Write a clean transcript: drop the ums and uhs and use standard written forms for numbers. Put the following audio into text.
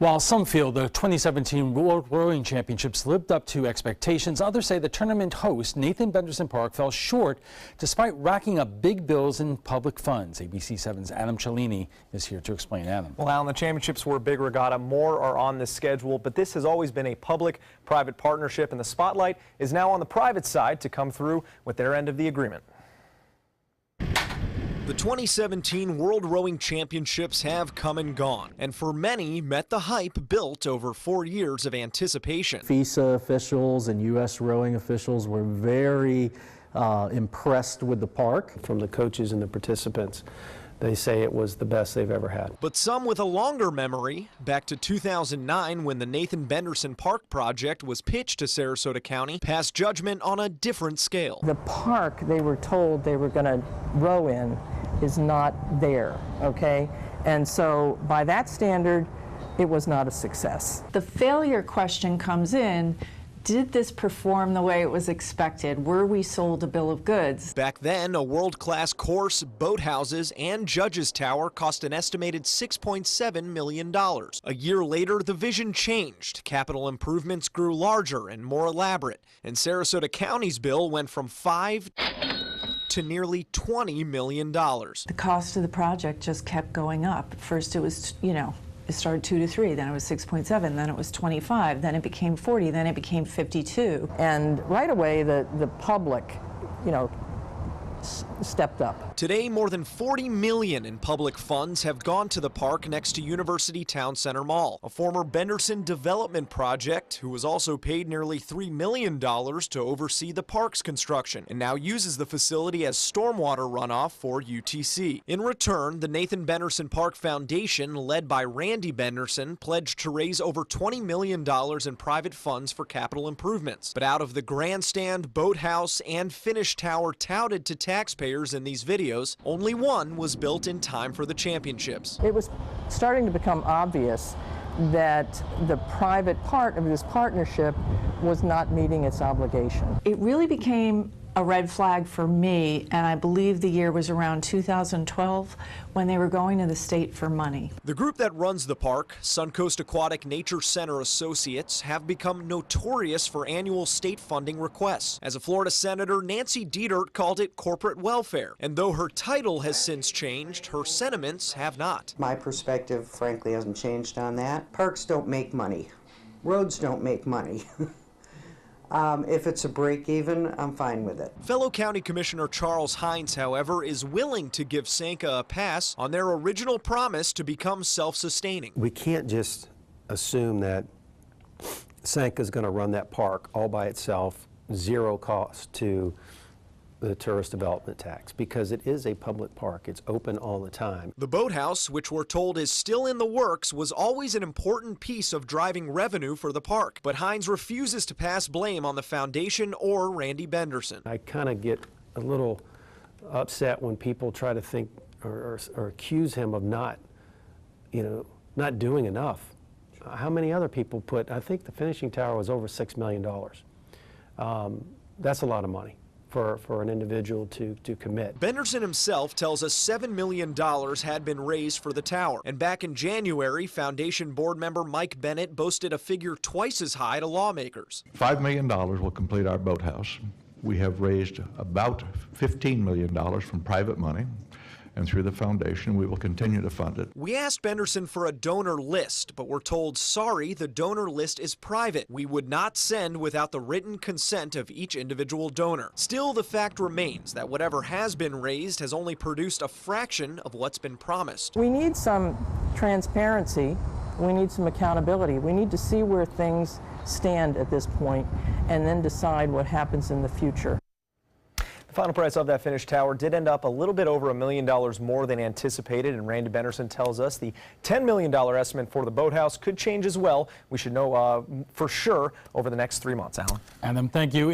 While some feel the 2017 World Rowing Championships lived up to expectations, others say the tournament host, Nathan Benderson Park, fell short despite racking up big bills in public funds. ABC 7's Adam Cellini is here to explain. Adam. Well, Alan, the championships were a big regatta. More are on the schedule, but this has always been a public-private partnership, and the spotlight is now on the private side to come through with their end of the agreement. The 2017 World Rowing Championships have come and gone, and for many met the hype built over 4 years of anticipation. FISA officials and U.S. rowing officials were very impressed with the park. From the coaches and the participants, they say it was the best they've ever had. But some with a longer memory, back to 2009 when the Nathan Benderson Park project was pitched to Sarasota County, passed judgment on a different scale. The park they were told they were going to row in is not there, okay? And so by that standard, it was not a success. The failure question comes in. Did this perform the way it was expected? Were we sold a bill of goods? Back then, a world-class course, boathouses, and judges' tower cost an estimated $6.7 million. A year later, the vision changed. Capital improvements grew larger and more elaborate, and Sarasota County's bill went from $5 to nearly $20 million. The cost of the project just kept going up. First it was, it started 2 to 3, then it was 6.7, then it was 25, then it became 40, then it became 52. And right away, the public, stepped up. Today, more than $40 million in public funds have gone to the park next to University Town Center Mall, a former Benderson development project who was also paid nearly $3 million to oversee the park's construction and now uses the facility as stormwater runoff for UTC. In return, the Nathan Benderson Park Foundation, led by Randy Benderson, pledged to raise over $20 million in private funds for capital improvements. But out of the grandstand, boathouse, and finish tower touted to taxpayers in these videos, only one was built in time for the championships. It was starting to become obvious that the private part of this partnership was not meeting its obligation. It really became a red flag for me, and I believe the year was around 2012 when they were going to the state for money. The group that runs the park, Suncoast Aquatic Nature Center Associates, have become notorious for annual state funding requests. As a Florida senator, Nancy Dietert called it corporate welfare, and though her title has since changed, her sentiments have not. My perspective, frankly, hasn't changed on that. Parks don't make money. Roads don't make money. If it's a break-even, I'm fine with it. Fellow County Commissioner Charles Hines, however, is willing to give Sanka a pass on their original promise to become self-sustaining. We can't just assume that Sanka is going to run that park all by itself, zero cost to the tourist development tax, because it is a public park. It's open all the time. The boathouse, which we're told is still in the works, was always an important piece of driving revenue for the park. But Hines refuses to pass blame on the foundation or Randy Benderson. I kind of get a little upset when people try to think or accuse him of not doing enough. How many other people put, I think the finishing tower was over $6 million. That's a lot of money for an individual to commit. Benderson himself tells us $7 million had been raised for the tower. And back in January, Foundation board member Mike Bennett boasted a figure twice as high to lawmakers. $5 million will complete our boathouse. We have raised about $15 million from private money, and through the foundation, we will continue to fund it. We asked Benderson for a donor list, but we're told, sorry, the donor list is private. We would not send without the written consent of each individual donor. Still, the fact remains that whatever has been raised has only produced a fraction of what's been promised. We need some transparency. We need some accountability. We need to see where things stand at this point and then decide what happens in the future. The final price of that finished tower did end up a little bit over $1 million more than anticipated, and Randy Benderson tells us the $10 million estimate for the boathouse could change as well. We should know for sure over the next 3 months. Alan. Adam, thank you.